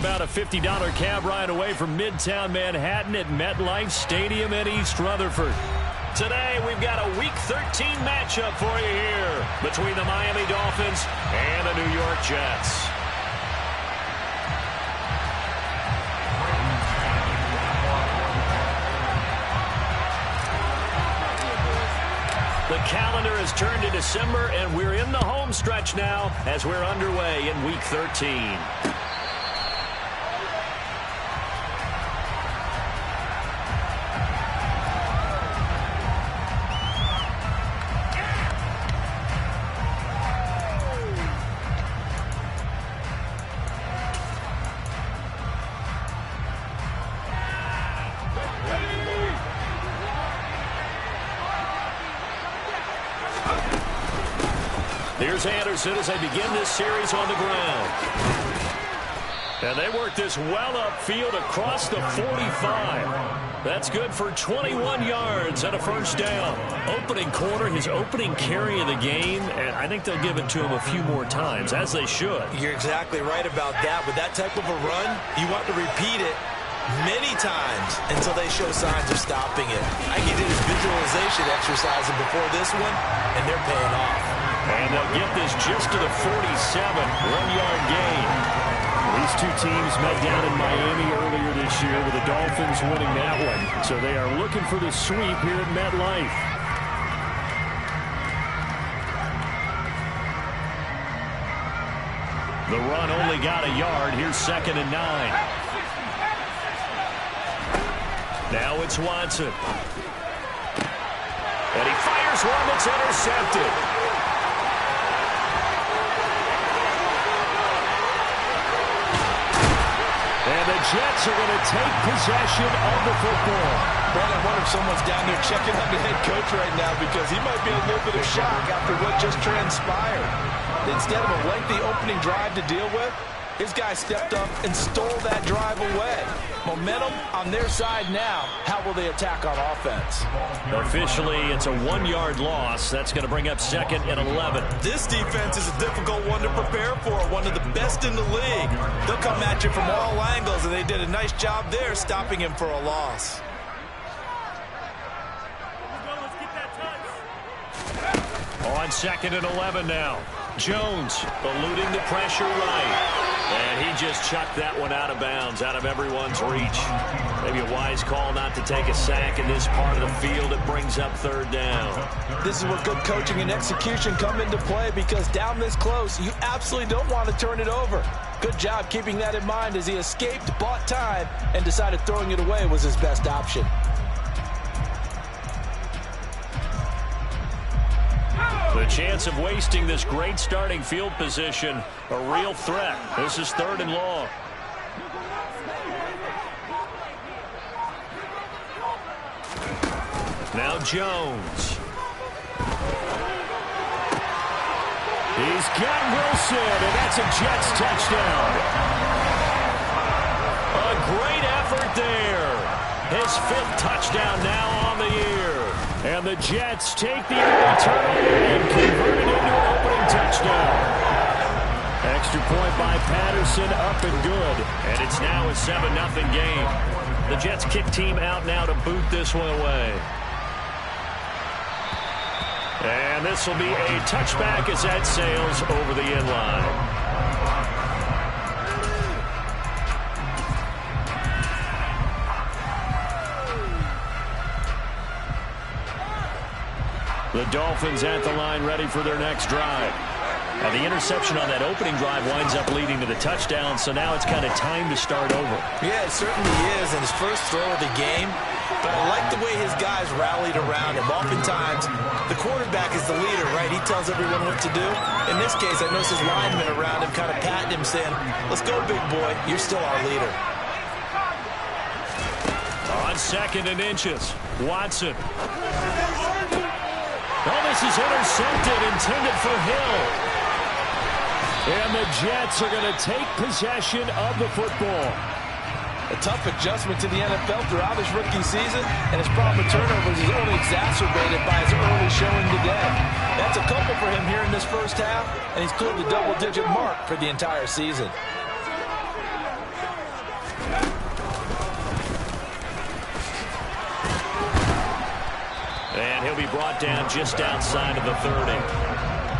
about a $50 cab ride away from Midtown Manhattan at MetLife Stadium in East Rutherford. Today, we've got a Week 13 matchup for you here between the Miami Dolphins and the New York Jets. The calendar has turned to December, and we're in the home stretch now as we're underway in Week 13. Here's Anderson as they begin this series on the ground. And they work this well upfield across the 45. That's good for 21 yards and a first down. Opening quarter, his opening carry of the game, and I think they'll give it to him a few more times, as they should. You're exactly right about that. With that type of a run, you want to repeat it many times until they show signs of stopping it. I think he did his visualization exercise before this one, and they're paying off. And they'll get this just to the 47, one-yard gain. These two teams met down in Miami earlier this year with the Dolphins winning that one. So they are looking for the sweep here at MetLife. The run only got a yard. Here's 2nd and 9. Now it's Watson. And he fires one that's intercepted. And the Jets are going to take possession of the football. Brad, I wonder if someone's down there checking on the head coach right now because he might be in a little bit of shock after what just transpired. Instead of a lengthy opening drive to deal with, his guy stepped up and stole that drive away. Momentum on their side now. How will they attack on offense? Officially, it's a 1-yard loss. That's going to bring up 2nd and 11. This defense is a difficult one to prepare for, one of the best in the league. They'll come at you from all angles, and they did a nice job there stopping him for a loss. On 2nd and 11 now. Jones eluding the pressure right. And he just chucked that one out of bounds, out of everyone's reach. Maybe a wise call not to take a sack in this part of the field. It brings up 3rd down. This is where good coaching and execution come into play because down this close, you absolutely don't want to turn it over. Good job keeping that in mind as he escaped, bought time, and decided throwing it away was his best option. The chance of wasting this great starting field position, a real threat. This is 3rd and long. Now Jones. He's got Wilson, and that's a Jets touchdown. A great effort there. His 5th touchdown now on the year. And the Jets take the early turnover and convert it into an opening touchdown. Extra point by Patterson, up and good. And it's now a 7-0 game. The Jets kick team out now to boot this one away. And this will be a touchback as that sails over the end line. The Dolphins at the line ready for their next drive. Now the interception on that opening drive winds up leading to the touchdown, so now it's kind of time to start over. Yeah, it certainly is, and his first throw of the game. But I like the way his guys rallied around him. Oftentimes, the quarterback is the leader, right? He tells everyone what to do. In this case, I noticed his linemen around him kind of patting him, saying, "Let's go, big boy. You're still our leader." On 2nd and inches, Watson. Oh, this is intercepted, intended for Hill. And the Jets are going to take possession of the football. A tough adjustment to the NFL throughout his rookie season, and his problem with turnovers is only exacerbated by his early showing today. That's a couple for him here in this first half, and he's cleared the double-digit mark for the entire season. And he'll be brought down just outside of the 30.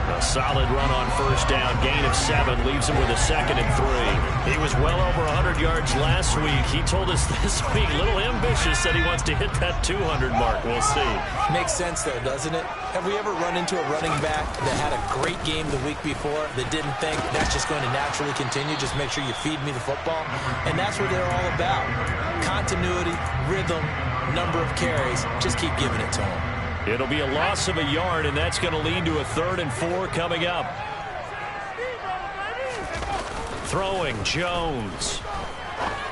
A solid run on first down. Gain of 7 leaves him with a 2nd and 3. He was well over 100 yards last week. He told us this week, a little ambitious, said he wants to hit that 200 mark. We'll see. Makes sense, though, doesn't it? Have we ever run into a running back that had a great game the week before that didn't think that's just going to naturally continue? Just make sure you feed me the football. And that's what they're all about. Continuity, rhythm, number of carries. Just keep giving it to them. It'll be a loss of a yard, and that's going to lead to a 3rd and 4 coming up. Throwing, Jones.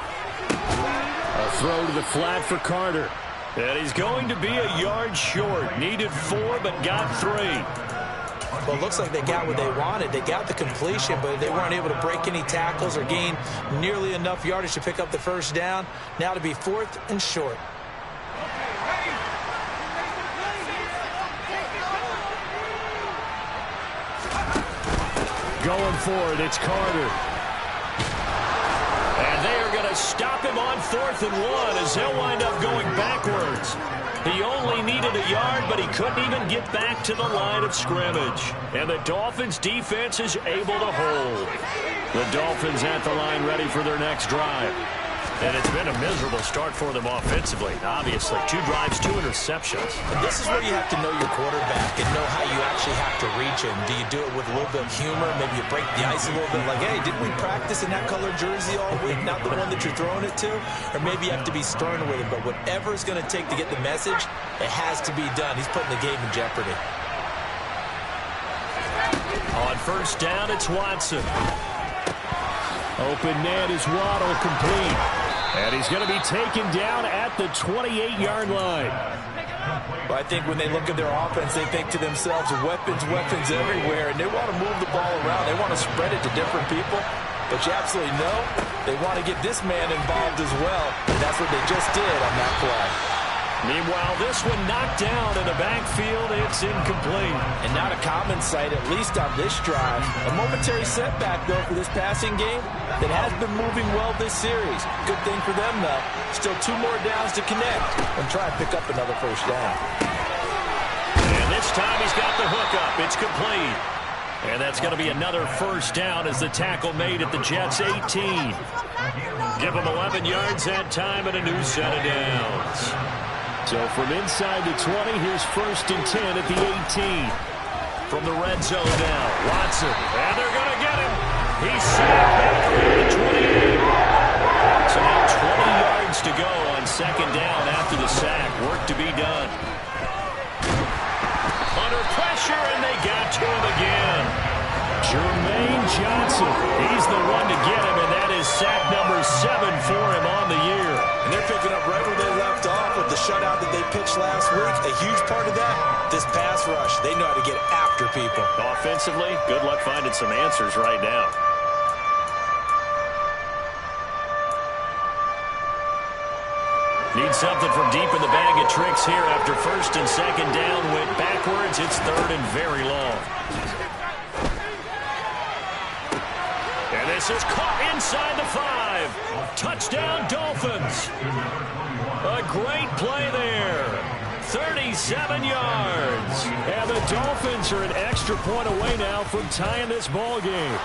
A throw to the flat for Carter. And he's going to be a yard short. Needed 4, but got 3. Well, it looks like they got what they wanted. They got the completion, but they weren't able to break any tackles or gain nearly enough yardage to pick up the first down. Now to be 4th and short. Going for it, it's Carter. And they are going to stop him on 4th and 1 as they'll wind up going backwards. He only needed a yard, but he couldn't even get back to the line of scrimmage. And the Dolphins defense is able to hold. The Dolphins at the line ready for their next drive. And it's been a miserable start for them offensively. Obviously, 2 drives, 2 interceptions. This is where you have to know your quarterback and know how you actually have to reach him. Do you do it with a little bit of humor? Maybe you break the ice a little bit like, hey, didn't we practice in that colored jersey all week? Not the one that you're throwing it to? Or maybe you have to be stern with him. But whatever it's going to take to get the message, it has to be done. He's putting the game in jeopardy. On first down, it's Watson. Open net is Waddle, complete. And he's going to be taken down at the 28-yard line. Well, I think when they look at their offense, they think to themselves, weapons, weapons everywhere, and they want to move the ball around. They want to spread it to different people. But you absolutely know they want to get this man involved as well, and that's what they just did on that play. Meanwhile, this one knocked down in the backfield. It's incomplete. And not a common sight, at least on this drive. A momentary setback, though, for this passing game that has been moving well this series. Good thing for them, though. Still 2 more downs to connect and try and pick up another first down. And this time he's got the hook up. It's complete. And that's going to be another first down as the tackle made at the Jets' 18. Give them 11 yards that time and a new set of downs. So from inside the 20, here's 1st and 10 at the 18. From the red zone now, Watson. And they're going to get him. He's sacked back around the 28. So now 20 yards to go on 2nd down after the sack. Work to be done. Under pressure, and they got to him again. Jermaine Johnson. He's the one to get him, and that is sack number 7 for him on the year. And they're picking up right where they left off with the shutout that they pitched last week. A huge part of that, this pass rush. They know how to get after people. Offensively, good luck finding some answers right now. Need something from deep in the bag of tricks here after 1st and 2nd down went backwards. It's 3rd and very long. And this is caught inside the 5. Touchdown, Dolphins. A great play there. 37 yards. And the Dolphins are an extra point away now from tying this ball game.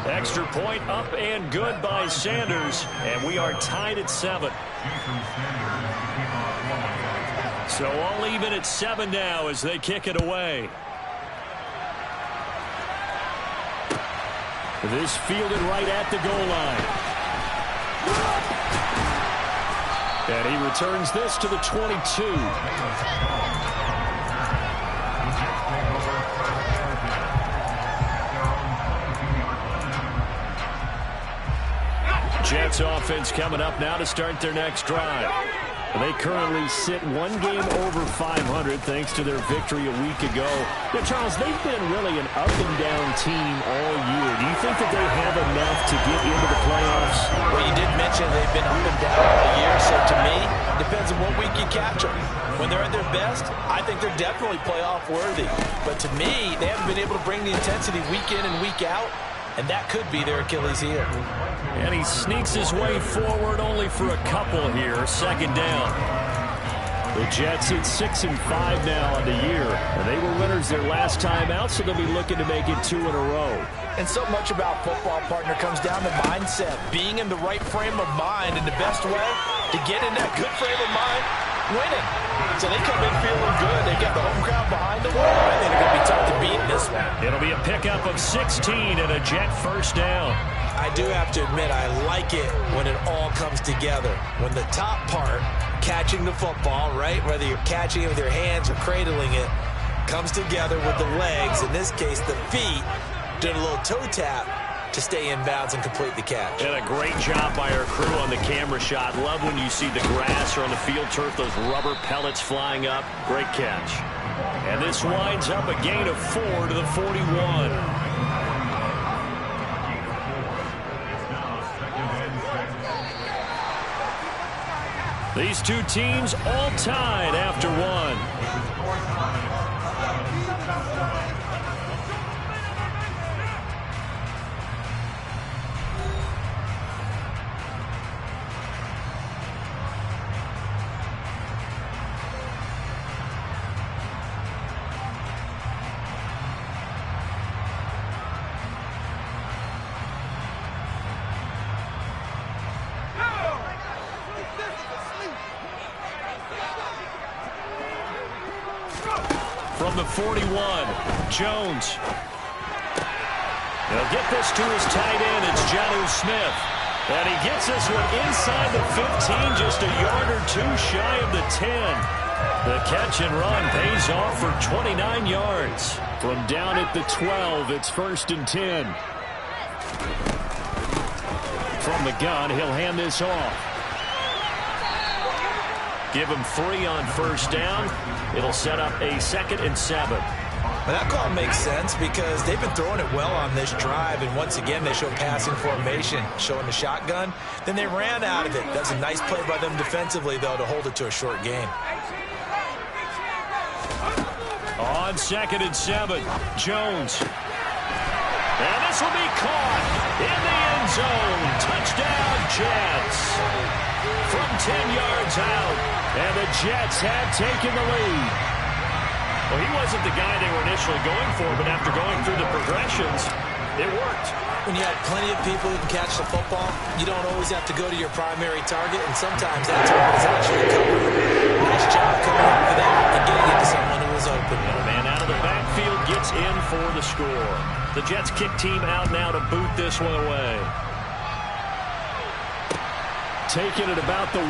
Extra point up and good by Sanders. And we are tied at 7. So all even at 7 now as they kick it away. This fielded right at the goal line. And he returns this to the 22. Jets offense coming up now to start their next drive. They currently sit 1 game over 500 thanks to their victory a week ago. Now, Charles, they've been really an up-and-down team all year. Do you think that they have enough to get into the playoffs? Well, you did mention they've been up and down all year, so to me, depends on what week you catch them. When they're at their best, I think they're definitely playoff worthy. But to me, they haven't been able to bring the intensity week in and week out, and that could be their Achilles heel. And he sneaks his way forward only for a couple here. 2nd down. The Jets at 6-5 now on the year. And they were winners their last time out, so they'll be looking to make it 2 in a row. And so much about football, partner, comes down to mindset. Being in the right frame of mind, and the best way to get in that good frame of mind, winning. So they come in feeling good. They got the home crowd behind them. I think they're going to be tough to beat in this one. It'll be a pickup of 16 and a Jet first down. I do have to admit, I like it when it all comes together. When the top part, catching the football, right, whether you're catching it with your hands or cradling it, comes together with the legs, in this case the feet, did a little toe tap to stay in bounds and complete the catch. And a great job by our crew on the camera shot. Love when you see the grass or on the field turf, those rubber pellets flying up. Great catch. And this winds up a gain of 4 to the 41. These two teams all tied after one. From the 41, Jones. He'll get this to his tight end. It's Jonnu Smith. And he gets this one inside the 15, just a yard or two shy of the 10. The catch and run pays off for 29 yards. From down at the 12, it's 1st and 10. From the gun, he'll hand this off. Give him 3 on first down. It'll set up a 2nd and 7. Well, that call makes sense because they've been throwing it well on this drive, and once again they show passing formation, showing the shotgun. Then they ran out of it. That's a nice play by them defensively, though, to hold it to a short gain. On 2nd and 7, Jones. And this will be caught in the end zone. Touchdown, Jets. From 10 yards out, and the Jets have taken the lead. Well, he wasn't the guy they were initially going for, but after going through the progressions, it worked. When you have plenty of people who can catch the football, you don't always have to go to your primary target, and sometimes that target is actually covered. Nice job coming up for that and getting it to someone who was open. And a man out of the backfield gets in for the score. The Jets kick team out now to boot this one away. Taking it about the 1.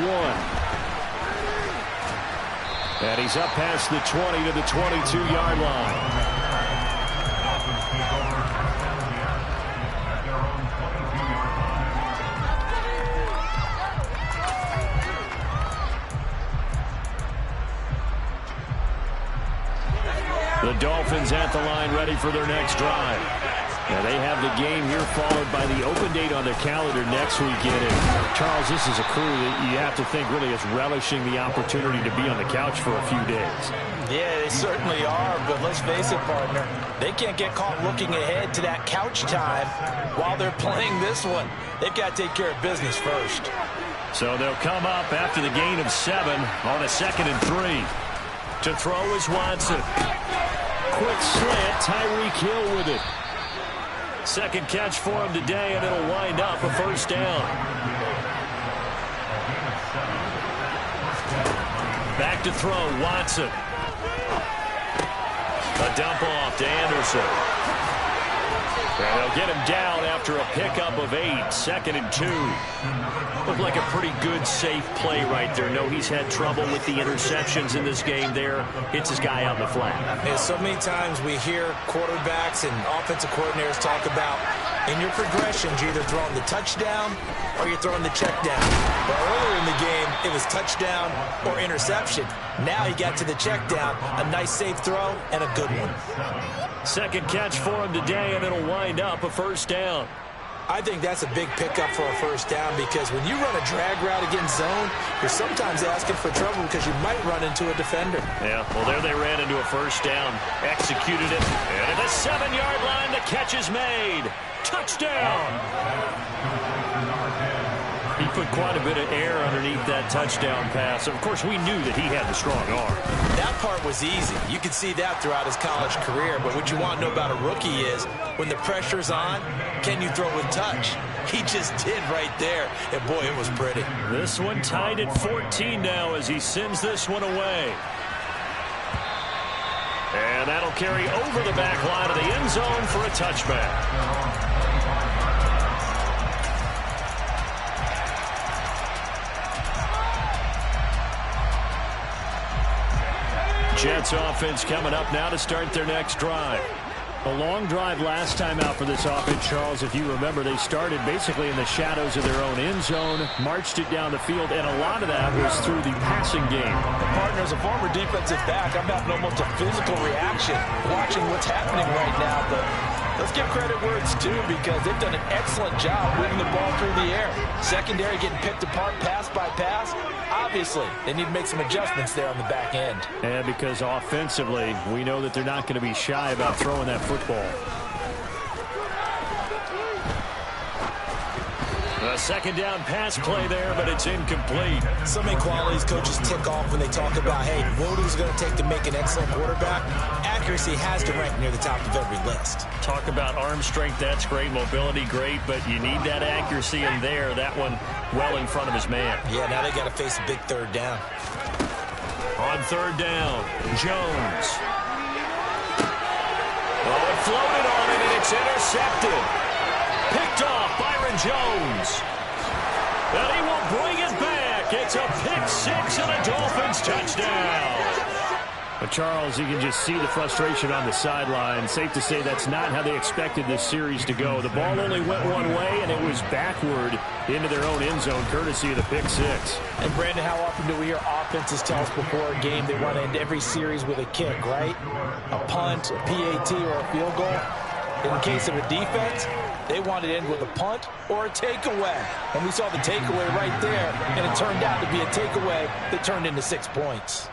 And he's up past the 20 to the 22-yard line. The Dolphins at the line ready for their next drive. Now they have the game here followed by the open date on their calendar next weekend. And Charles, this is a crew that you have to think really is relishing the opportunity to be on the couch for a few days. Yeah, they certainly are, but let's face it, partner. They can't get caught looking ahead to that couch time while they're playing this one. They've got to take care of business first. So they'll come up after the gain of 7 on a 2nd and 3. To throw is Watson. Quick slant, Tyreek Hill with it. 2nd catch for him today, and it'll wind up a 1st down. Back to throw, Watson. A dump off to Anderson. And they'll get him down after a pickup of 8, 2nd and 2. Looked like a pretty good, safe play right there. No, he's had trouble with the interceptions in this game there. Hits his guy out in the flat. Yeah, so many times we hear quarterbacks and offensive coordinators talk about in your progressions, you're either throwing the touchdown or you're throwing the check down. Well, earlier in the game, it was touchdown or interception. Now he got to the check down, a nice safe throw and a good one. 2nd catch for him today, and it'll wind up a 1st down. I think that's a big pickup for a 1st down because when you run a drag route against zone, you're sometimes asking for trouble because you might run into a defender. Yeah, well, there they ran into a 1st down, executed it, and at the 7-yard line, the catch is made. Touchdown! He put quite a bit of air underneath that touchdown pass. Of course, we knew that he had the strong arm. That part was easy. You could see that throughout his college career. But what you want to know about a rookie is when the pressure's on, can you throw with touch? He just did right there. And, boy, it was pretty. This one tied at 14 now as he sends this one away. And that'll carry over the back line of the end zone for a touchback. Jets offense coming up now to start their next drive. A long drive last time out for this offense, Charles. If you remember, they started basically in the shadows of their own end zone, marched it down the field, and a lot of that was through the passing game. Partner, as a former defensive back, I'm having almost a physical reaction watching what's happening right now. But let's give credit where it's due because they've done an excellent job moving the ball through the air. Secondary getting picked apart pass by pass. Obviously, they need to make some adjustments there on the back end. And because offensively, we know that they're not going to be shy about throwing that football. A second down pass play there, but it's incomplete. So many qualities coaches tick off when they talk about, hey, what is it going to take to make an excellent quarterback? Accuracy has to rank near the top of every list. Talk about arm strength, that's great. Mobility, great, but you need that accuracy in there. That one well in front of his man. Yeah, now they got to face a big third down. On third down, Jones. Oh, it floated on it, and it's intercepted. Picked off Byron Jones. And he will bring it back. It's a pick six and a Dolphins touchdown. But Charles, you can just see the frustration on the sideline. Safe to say that's not how they expected this series to go. The ball only went one way, and it was backward into their own end zone, courtesy of the pick six. And, Brandon, how often do we hear offenses tell us before a game they want to end every series with a kick, right? A punt, a PAT, or a field goal. In the case of a defense, they want to end with a punt or a takeaway. And we saw the takeaway right there, and it turned out to be a takeaway that turned into 6 points.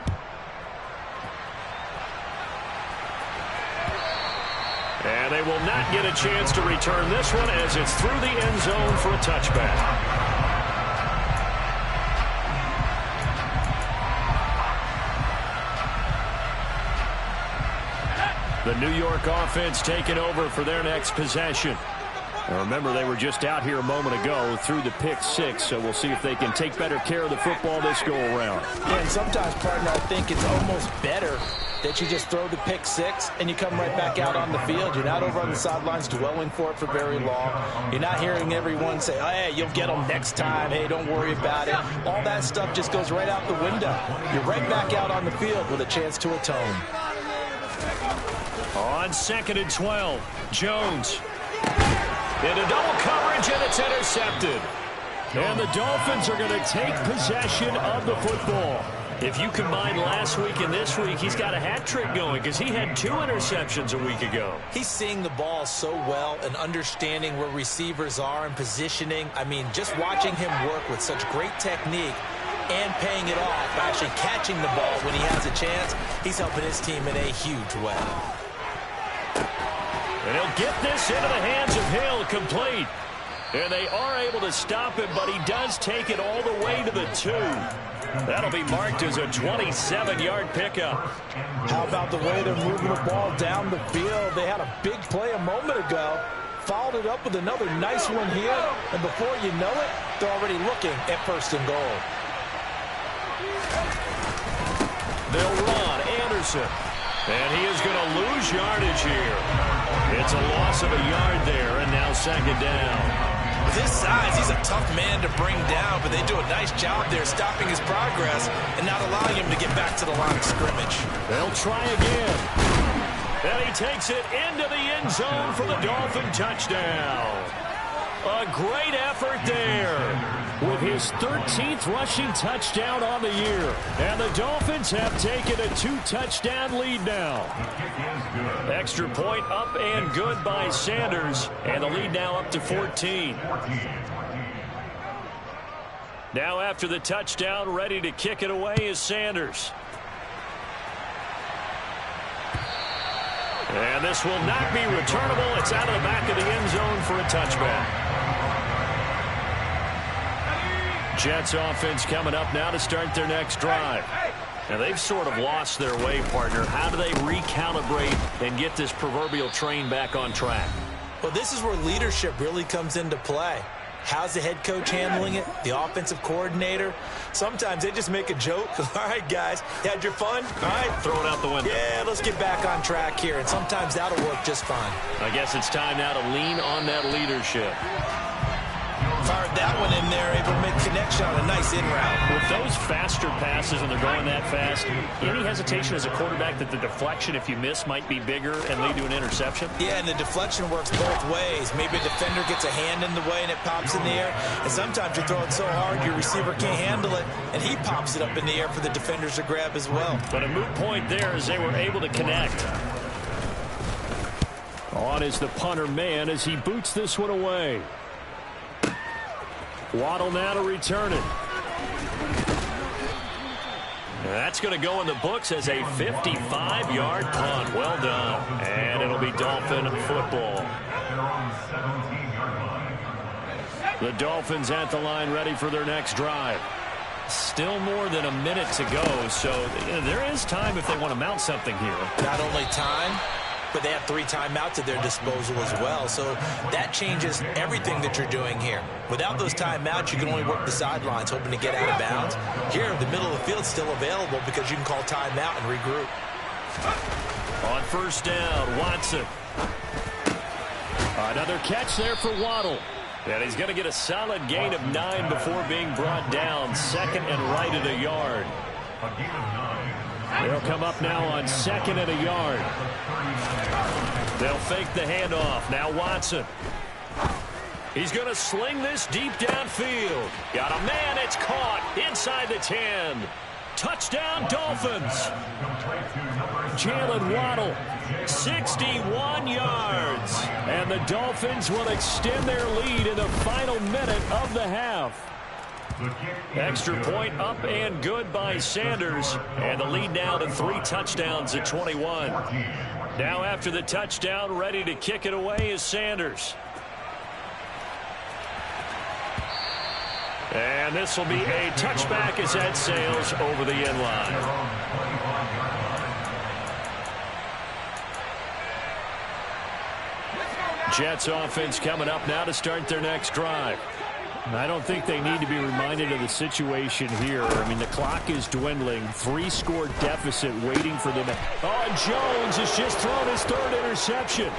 And they will not get a chance to return this one as it's through the end zone for a touchback. The New York offense taking over for their next possession. Now remember, they were just out here a moment ago through the pick six, so we'll see if they can take better care of the football this go-around. Yeah, and sometimes, partner, I think it's almost better that you just throw the pick six and you come right back out on the field. You're not over on the sidelines dwelling for it for very long. You're not hearing everyone say, oh, hey, you'll get them next time. Hey, don't worry about it. All that stuff just goes right out the window. You're right back out on the field with a chance to atone. On 2nd and 12, Jones. Into double coverage, and it's intercepted. And the Dolphins are going to take possession of the football. If you combine last week and this week, he's got a hat trick going because he had 2 interceptions a week ago. He's seeing the ball so well and understanding where receivers are and positioning. I mean, just watching him work with such great technique and paying it off by actually catching the ball when he has a chance, he's helping his team in a huge way. And he'll get this into the hands of Hill, complete. And they are able to stop him, but he does take it all the way to the 2. That'll be marked as a 27-yard pickup. How about the way they're moving the ball down the field? They had a big play a moment ago, followed it up with another nice one here, and before you know it, they're already looking at 1st and goal. They'll run Anderson, and he is going to lose yardage here. It's a loss of a yard there, and now 2nd down. With his size, he's a tough man to bring down, but they do a nice job there stopping his progress and not allowing him to get back to the line of scrimmage. They'll try again. And he takes it into the end zone for the Dolphin touchdown. A great effort there with his 13th rushing touchdown on the year. And the Dolphins have taken a 2-touchdown lead now. Extra point up and good by Sanders. And the lead now up to 14. Now after the touchdown, ready to kick it away is Sanders. And this will not be returnable. It's out of the back of the end zone for a touchback. Jets offense coming up now to start their next drive. Now, they've sort of lost their way, partner. How do they recalibrate and get this proverbial train back on track? Well, this is where leadership really comes into play. How's the head coach handling it? The offensive coordinator? Sometimes they just make a joke. All right, guys, had your fun? All right. Throw it out the window. Yeah, let's get back on track here, and sometimes that'll work just fine. I guess it's time now to lean on that leadership. Fired that one in there, able to make connection on a nice in route. With those faster passes and they're going that fast, any hesitation as a quarterback that the deflection, if you miss, might be bigger and lead to an interception? Yeah, and the deflection works both ways. Maybe a defender gets a hand in the way and it pops in the air. And sometimes you throw it so hard your receiver can't handle it, and he pops it up in the air for the defenders to grab as well. But a moot point there as they were able to connect. On is the punter man as he boots this one away. Waddle now to return it. That's going to go in the books as a 55-yard punt. Well done. And it'll be Dolphin football. The Dolphins at the line ready for their next drive. Still more than a minute to go, so there is time if they want to mount something here. Not only time, but they have 3 timeouts at their disposal as well. So that changes everything that you're doing here. Without those timeouts, you can only work the sidelines, hoping to get out of bounds. Here, the middle of the field is still available because you can call timeout and regroup. On first down, Watson. Another catch there for Waddle. And he's going to get a solid gain of 9 before being brought down. Second and right at a yard. They'll come up now on second and a yard. They'll fake the handoff. Now Watson. He's going to sling this deep downfield. Got a man. It's caught inside the 10. Touchdown, Dolphins. Jalen Waddle, 61 yards. And the Dolphins will extend their lead in the final minute of the half. Extra point up and good by Sanders. And the lead now to 3 touchdowns at 21. Now after the touchdown, ready to kick it away is Sanders. And this will be a touchback as that sails over the end line. Jets offense coming up now to start their next drive. I don't think they need to be reminded of the situation here. I mean, the clock is dwindling. 3-score deficit waiting for them. Oh, Jones has just thrown his 3rd interception.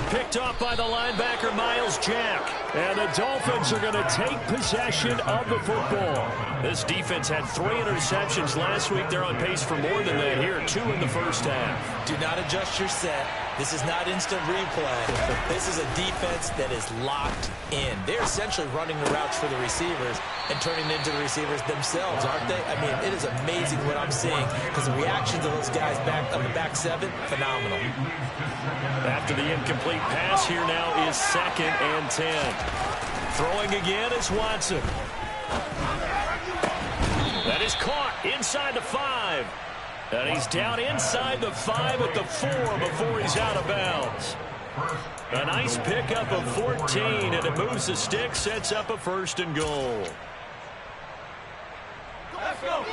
Picked off by the linebacker, Miles Jack. And the Dolphins are going to take possession of the football. This defense had 3 interceptions last week. They're on pace for more than that here. 2 in the first half. Do not adjust your set. This is not instant replay. This is a defense that is locked in. They're essentially running the routes for the receivers and turning into the receivers themselves, aren't they? I mean, it is amazing what I'm seeing because the reactions of those guys back on the back 7, phenomenal. After the incomplete pass, here now is 2nd and 10. Throwing again is Watson. That is caught inside the 5. And he's down inside the 5 at the 4 before he's out of bounds. A nice pickup of 14, and it moves the stick, sets up a 1st and goal. Let's go.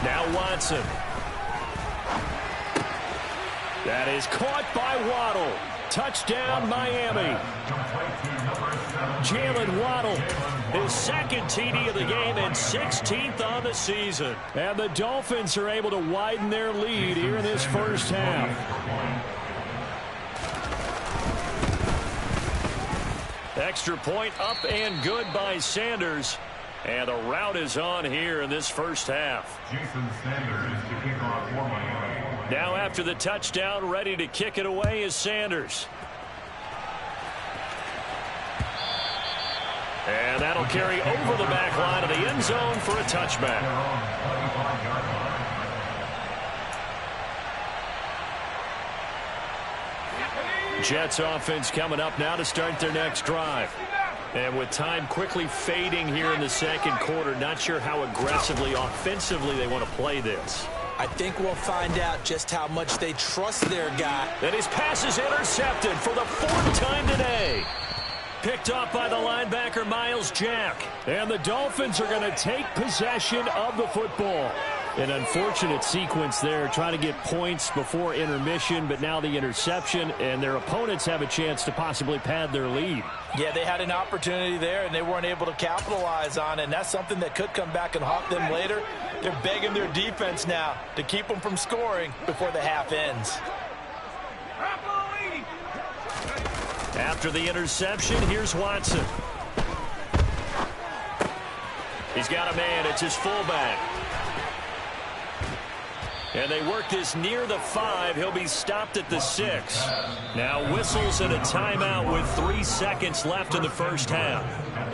Now Watson. That is caught by Waddle. Touchdown, Miami. Jalen Waddle, his 2nd TD of the game and 16th on the season. And the Dolphins are able to widen their lead here in this first half. Extra point up and good by Sanders. And the route is on here in this first half. Jason Sanders to kick off for Miami. Now after the touchdown, ready to kick it away is Sanders. And that'll carry over the back line of the end zone for a touchback. Jets offense coming up now to start their next drive. And with time quickly fading here in the 2nd quarter, not sure how aggressively, offensively they want to play this. I think we'll find out just how much they trust their guy. And his pass is intercepted for the 4th time today. Picked off by the linebacker, Miles Jack. And the Dolphins are going to take possession of the football. An unfortunate sequence there, trying to get points before intermission, but now the interception, and their opponents have a chance to possibly pad their lead. Yeah, they had an opportunity there, and they weren't able to capitalize on it, and that's something that could come back and haunt them later. They're begging their defense now to keep them from scoring before the half ends. After the interception, here's Watson. He's got a man. It's his fullback. And they work this near the 5. He'll be stopped at the 6. Now whistles and a timeout with 3 seconds left in the first half.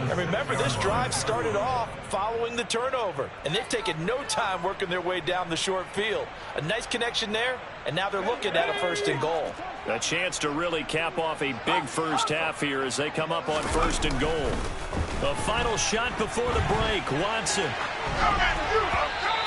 And remember, this drive started off following the turnover. And they've taken no time working their way down the short field. A nice connection there, and now they're looking at a 1st and goal. A chance to really cap off a big first half here as they come up on 1st and goal. The final shot before the break. Watson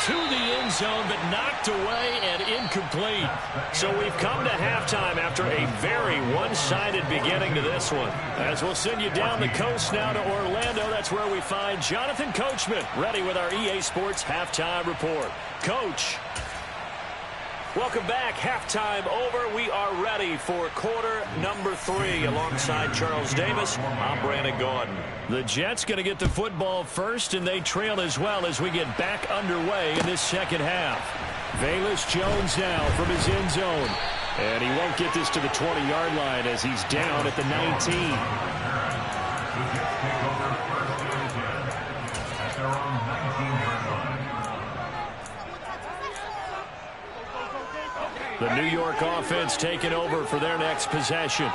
to the end zone, but knocked away and incomplete. So we've come to halftime after a very one-sided beginning to this one. As we'll send you down the coast now to Orlando, that's where we find Jonathan Coachman ready with our EA Sports Halftime Report. Coach, welcome back. Halftime over. We are ready for quarter number 3. Alongside Charles Davis, I'm Brandon Gordon. The Jets going to get the football first, and they trail as well as we get back underway in this second half. Velus Jones now from his end zone. And he won't get this to the 20-yard line as he's down at the 19. The New York offense taking over for their next possession.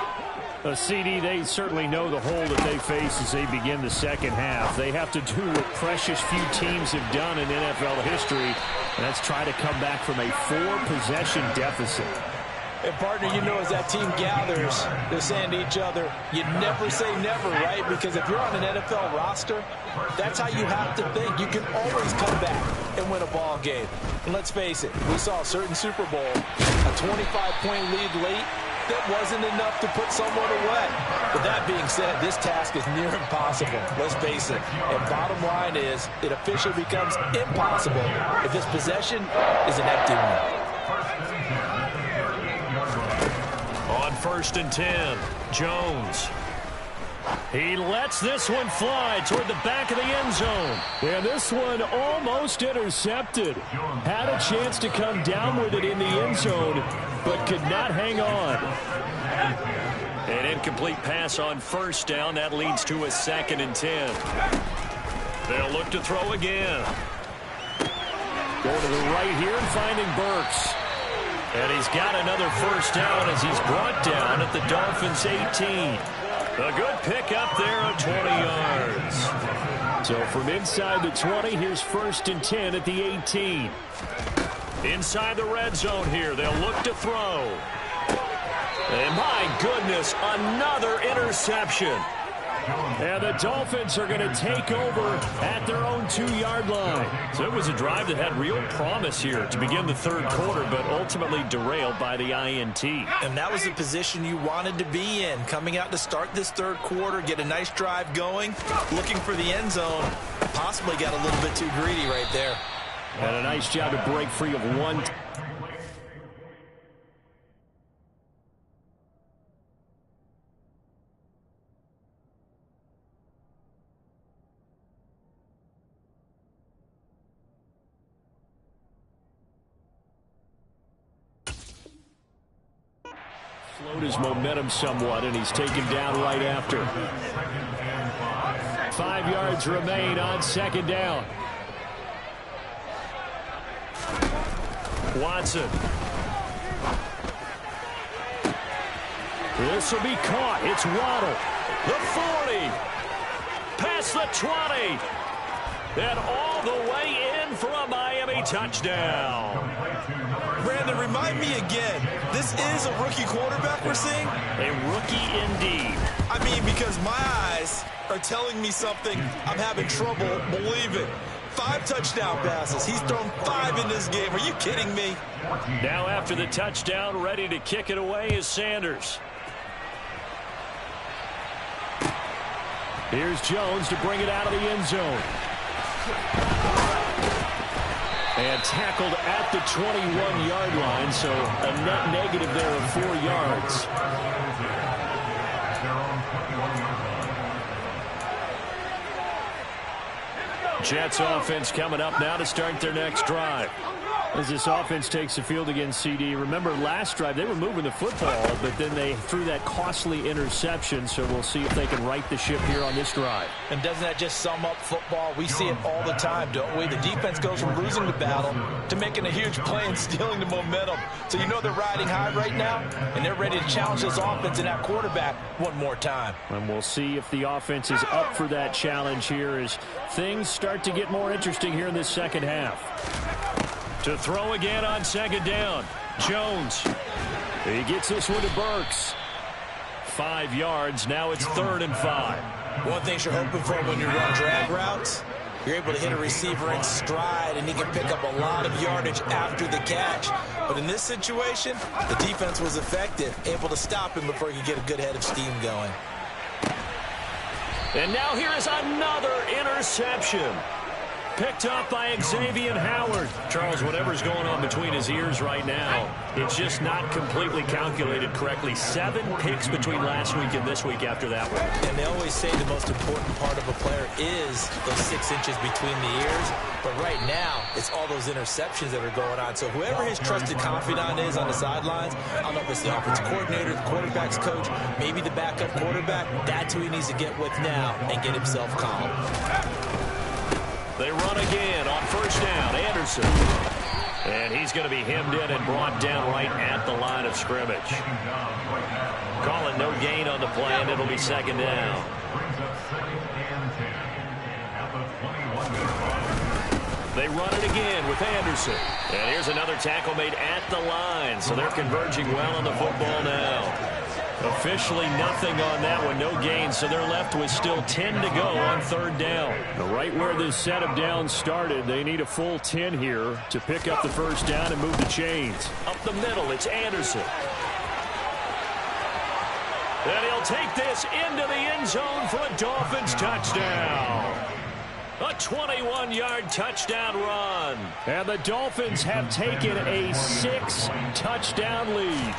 CD, they certainly know the hole that they face as they begin the second half. They have to do what precious few teams have done in NFL history, and that's try to come back from a 4-possession deficit. And, partner, you know, as that team gathers, they're saying to each other, you never say never, right? Because if you're on an NFL roster, that's how you have to think. You can always come back and win a ball game. And let's face it, we saw a certain Super Bowl, a 25-point lead late, that wasn't enough to put someone away. But that being said, this task is near impossible. Let's face it. And bottom line is, it officially becomes impossible if this possession is an empty one. On 1st and 10, Jones. He lets this one fly toward the back of the end zone. And this one almost intercepted. Had a chance to come down with it in the end zone, but could not hang on. An incomplete pass on 1st down. That leads to a 2nd and 10. They'll look to throw again. Going to the right here and finding Burks. And he's got another 1st down as he's brought down at the Dolphins' 18. A good pick up there on 20 yards. So from inside the 20, here's 1st and 10 at the 18. Inside the red zone here, they'll look to throw. And my goodness, another interception. And the Dolphins are going to take over at their own 2-yard line. So it was a drive that had real promise here to begin the 3rd quarter, but ultimately derailed by the INT. And that was the position you wanted to be in. Coming out to start this 3rd quarter, get a nice drive going, looking for the end zone. Possibly got a little bit too greedy right there. And a nice job to break free of one. Slowed his momentum somewhat, and he's taken down right after. 5 yards remain on 2nd down. Watson. This will be caught. It's Waddle. The 40. Past the 20. And all the way in for a Miami touchdown. Brandon, remind me again, this is a rookie quarterback we're seeing? A rookie indeed. I mean, because my eyes are telling me something I'm having trouble believing. 5 touchdown passes. He's thrown 5 in this game. Are you kidding me? Now after the touchdown, ready to kick it away is Sanders. Here's Jones to bring it out of the end zone. And tackled at the 21-yard line, so a net negative there of 4 yards. Jets offense coming up now to start their next drive. As this offense takes the field against CD, remember last drive they were moving the football, but then they threw that costly interception, so we'll see if they can right the ship here on this drive. And doesn't that just sum up football? We see it all the time, don't we? The defense goes from losing the battle to making a huge play and stealing the momentum. So you know they're riding high right now, and they're ready to challenge this offense and that quarterback one more time. And we'll see if the offense is up for that challenge here as things start to get more interesting here in this second half. To throw again on second down. Jones. He gets this one to Burks. 5 yards. Now it's 3rd and 5. One thing you're hoping for when you run drag routes, you're able to hit a receiver in stride, and he can pick up a lot of yardage after the catch. But in this situation, the defense was effective, able to stop him before he could get a good head of steam going. And now here is another interception. Picked up by Xavier Howard. Charles, whatever's going on between his ears right now, it's just not completely calculated correctly. 7 picks between last week and this week after that one. And they always say the most important part of a player is those 6 inches between the ears. But right now, it's all those interceptions that are going on. So whoever his trusted confidant is on the sidelines, I don't know if it's the offensive coordinator, the quarterback's coach, maybe the backup quarterback, that's who he needs to get with now and get himself calm. They run again on first down. Anderson. And he's going to be hemmed in and brought down right at the line of scrimmage. Calling no gain on the play, and it'll be second down. They run it again with Anderson. And here's another tackle made at the line. So they're converging well on the football now. Officially nothing on that one, no gain, so they're left with still 10 to go on 3rd down. Right where this set of downs started, they need a full 10 here to pick up the first down and move the chains. Up the middle, it's Anderson. And he'll take this into the end zone for a Dolphins touchdown. A 21-yard touchdown run. And the Dolphins have taken a 6-touchdown lead.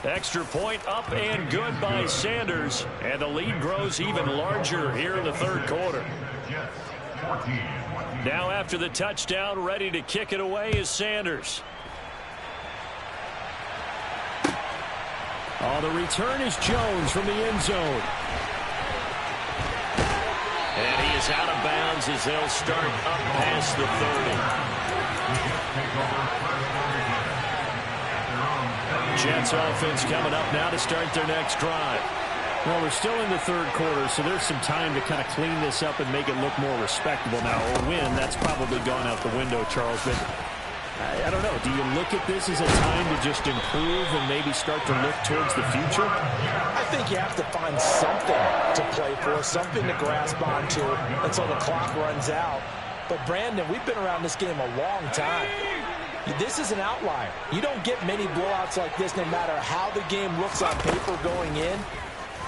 Extra point up and good by Sanders. And the lead grows even larger here in the 3rd quarter. Now after the touchdown, ready to kick it away is Sanders. Oh, the return is Jones from the end zone. And he is out of bounds as they'll start up past the 30. Jets offense coming up now to start their next drive. Well, we're still in the 3rd quarter, so there's some time to kind of clean this up and make it look more respectable. Now, a win, that's probably gone out the window, Charles, but I don't know. Do you look at this as a time to just improve and maybe start to look towards the future? I think you have to find something to play for, something to grasp onto until the clock runs out. But, Brandon, we've been around this game a long time. This is an outlier. You don't get many blowouts like this no matter how the game looks on paper going in.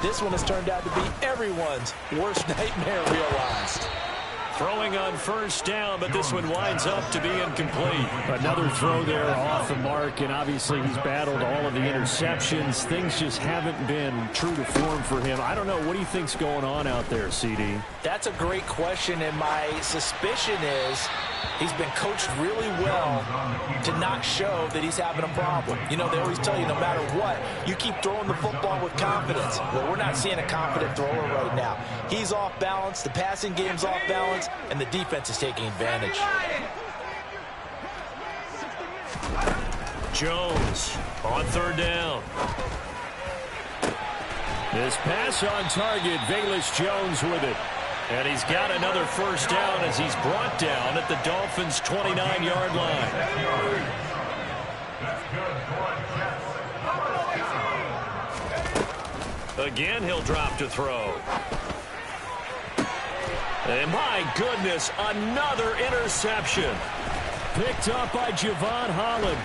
This one has turned out to be everyone's worst nightmare realized. Throwing on first down, but this one winds up to be incomplete. Another throw there off the mark, and obviously he's battled all of the interceptions. Things just haven't been true to form for him. I don't know. What do you think's going on out there, CD? That's a great question, and my suspicion is he's been coached really well to not show that he's having a problem. You know, they always tell you no matter what, you keep throwing the football with confidence. Well, we're not seeing a confident thrower right now. He's off balance, the passing game's off balance, and the defense is taking advantage. Jones on third down. This pass on target, Velus Jones with it. And he's got another first down as he's brought down at the Dolphins' 29-yard line. Again, he'll drop to throw. And my goodness, another interception. Picked up by Javon Holland.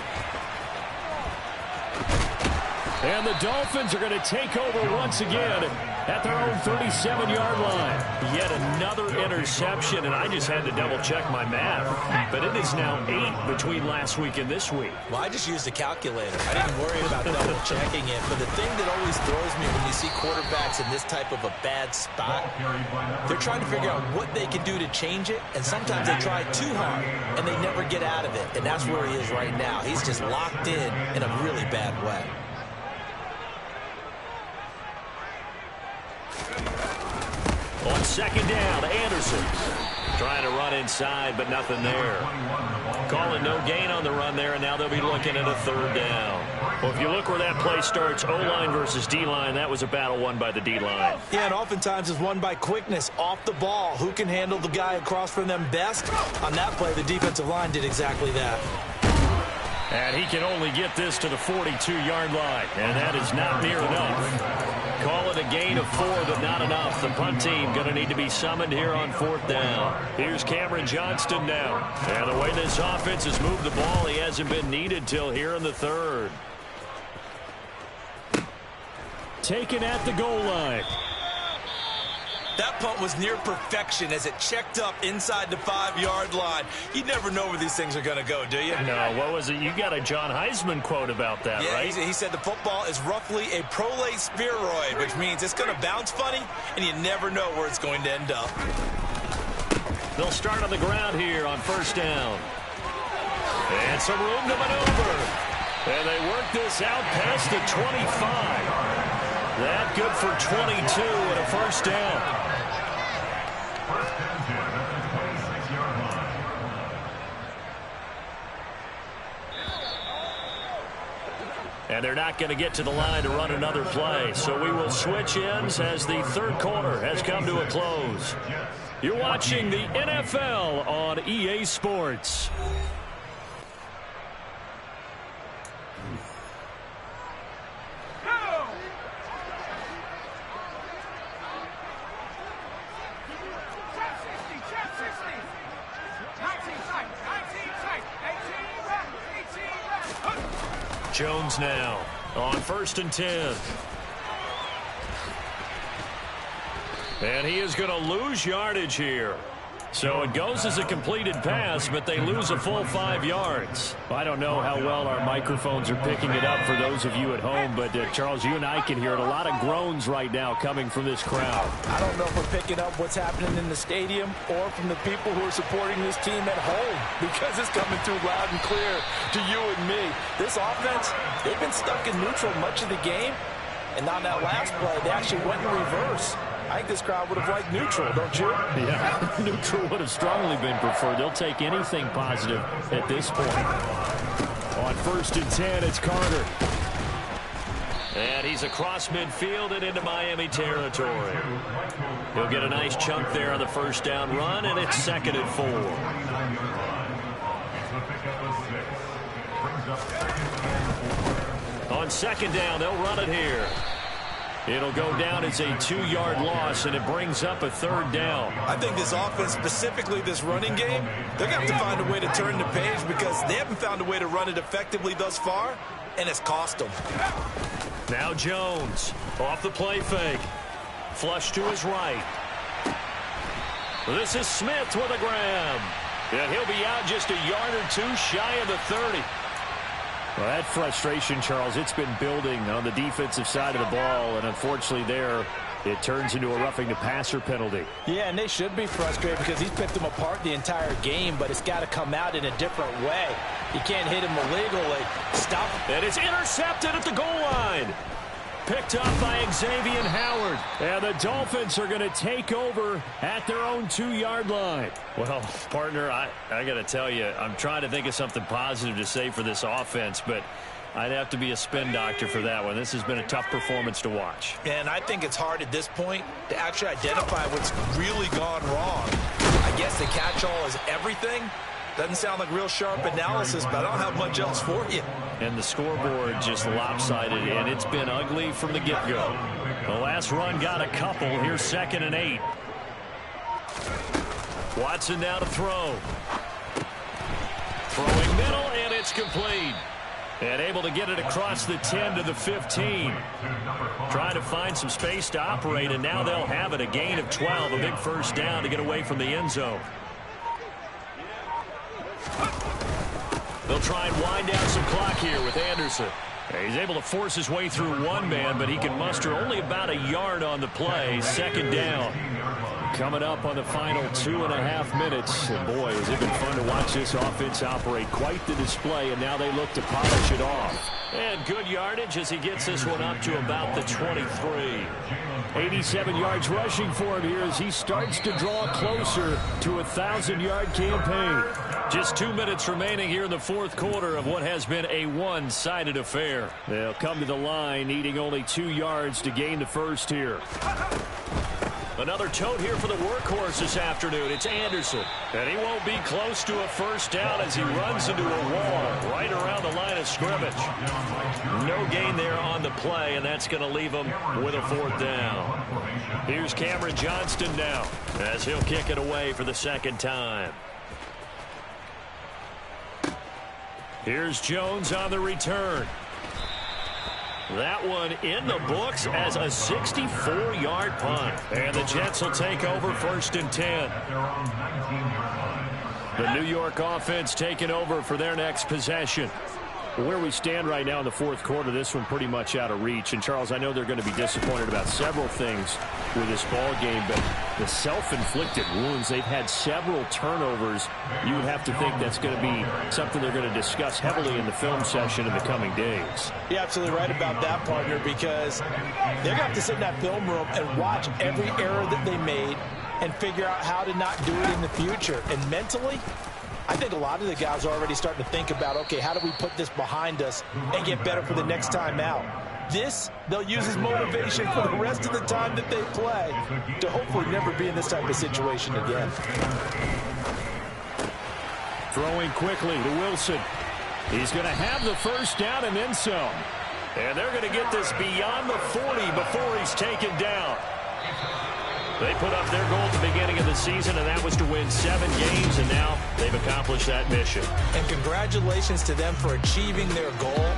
And the Dolphins are going to take over once again at their own 37-yard line. Yet another interception, and I just had to double-check my math. But it is now 8 between last week and this week. Well, I just used a calculator. I didn't worry about double-checking it. But the thing that always throws me when you see quarterbacks in this type of a bad spot, they're trying to figure out what they can do to change it, and sometimes they try too hard, and they never get out of it. And that's where he is right now. He's just locked in a really bad way. On second down, Anderson trying to run inside, but nothing there. Calling no gain on the run there, and now they'll be looking at a third down. Well, if you look where that play starts, O-line versus D-line, that was a battle won by the D-line. Yeah, and oftentimes it's won by quickness off the ball. Who can handle the guy across from them best? On that play, the defensive line did exactly that. And he can only get this to the 42-yard line, and that is not near enough. Call it a gain of 4, but not enough. The punt team going to need to be summoned here on fourth down. Here's Cameron Johnston now. And the way this offense has moved the ball, he hasn't been needed till here in the third. Taken at the goal line. That punt was near perfection as it checked up inside the 5-yard line. You never know where these things are going to go, do you? No, what was it? You got a John Heisman quote about that, yeah, right? He said the football is roughly a prolate spheroid, which means it's going to bounce funny, and you never know where it's going to end up. They'll start on the ground here on first down. And some room to maneuver. And they work this out past the 25. That good for 22 and a first down. And they're not going to get to the line to run another play. So we will switch ends as the third quarter has come to a close. You're watching the NFL on EA Sports. Jones now on 1st and 10. And he is going to lose yardage here. So it goes as a completed pass, but they lose a full 5 yards. I don't know how well our microphones are picking it up for those of you at home, but Charles, you and I can hear it. A lot of groans right now coming from this crowd. I don't know if we're picking up what's happening in the stadium or from the people who are supporting this team at home, because it's coming through loud and clear to you and me. This offense, they've been stuck in neutral much of the game, and on that last play, they actually went in reverse. I think this crowd would have liked neutral, don't you? Yeah, neutral would have strongly been preferred. They'll take anything positive at this point. On 1st and 10, it's Carter. And he's across midfield and into Miami territory. He'll get a nice chunk there on the first down run, and it's 2nd and 4. On 2nd down, they'll run it here. It'll go down as a 2-yard loss, and it brings up a 3rd down. I think this offense, specifically this running game, they're going to have to find a way to turn the page because they haven't found a way to run it effectively thus far, and it's cost them. Now Jones off the play fake. Flush to his right. This is Smith with a grab. And he'll be out just a yard or 2 shy of the 30. Well, that frustration, Charles, it's been building on the defensive side of the ball, and unfortunately there, it turns into a roughing the passer penalty. Yeah, and they should be frustrated because he's picked them apart the entire game, but it's got to come out in a different way. You can't hit him illegally. Stop. And it's intercepted at the goal line. Picked up by Xavier Howard. And the Dolphins are going to take over at their own 2-yard line. Well, partner, I got to tell you, I'm trying to think of something positive to say for this offense, but I'd have to be a spin doctor for that one. This has been a tough performance to watch. And I think it's hard at this point to actually identify what's really gone wrong. I guess the catch-all is everything. Doesn't sound like real sharp analysis, but I don't have much else for you. And the scoreboard just lopsided, and it's been ugly from the get-go. The last run got a couple. Here's 2nd and 8. Watson now to throw. Throwing middle, and it's complete. And able to get it across the 10 to the 15. Trying to find some space to operate, and now they'll have it. A gain of 12, a big first down to get away from the end zone. They'll try and wind down some clock here with Anderson. He's able to force his way through one man, but he can muster only about a yard on the play. Second down. Coming up on the final 2.5 minutes. And boy, has it been fun to watch this offense operate. Quite the display, and now they look to polish it off. And good yardage as he gets this one up to about the 23. 87 yards rushing for him here as he starts to draw closer to a 1,000-yard campaign. Just 2 minutes remaining here in the fourth quarter of what has been a one-sided affair. They'll come to the line needing only 2 yards to gain the first here. Another tote here for the workhorse this afternoon. It's Anderson. And he won't be close to a first down as he runs into a wall right around the line of scrimmage. No gain there on the play, and that's going to leave him with a fourth down. Here's Cameron Johnston now as he'll kick it away for the second time. Here's Jones on the return. That one in the books as a 64-yard punt. And the Jets will take over first and 10. The New York offense taking over for their next possession. Where we stand right now in the fourth quarter, this one pretty much out of reach. And, Charles, I know they're going to be disappointed about several things with this ball game, but the self-inflicted wounds, they've had several turnovers. You would have to think that's going to be something they're going to discuss heavily in the film session in the coming days. You're absolutely right about that, partner, because they're going to have to sit in that film room and watch every error that they made and figure out how to not do it in the future. And mentally, I think a lot of the guys are already starting to think about, okay, how do we put this behind us and get better for the next time out? This, they'll use as motivation for the rest of the time that they play to hopefully never be in this type of situation again. Throwing quickly to Wilson. He's going to have the first down and then some. And they're going to get this beyond the 40 before he's taken down. They put up their goal at the beginning of the season, and that was to win 7 games, and now they've accomplished that mission. And congratulations to them for achieving their goal.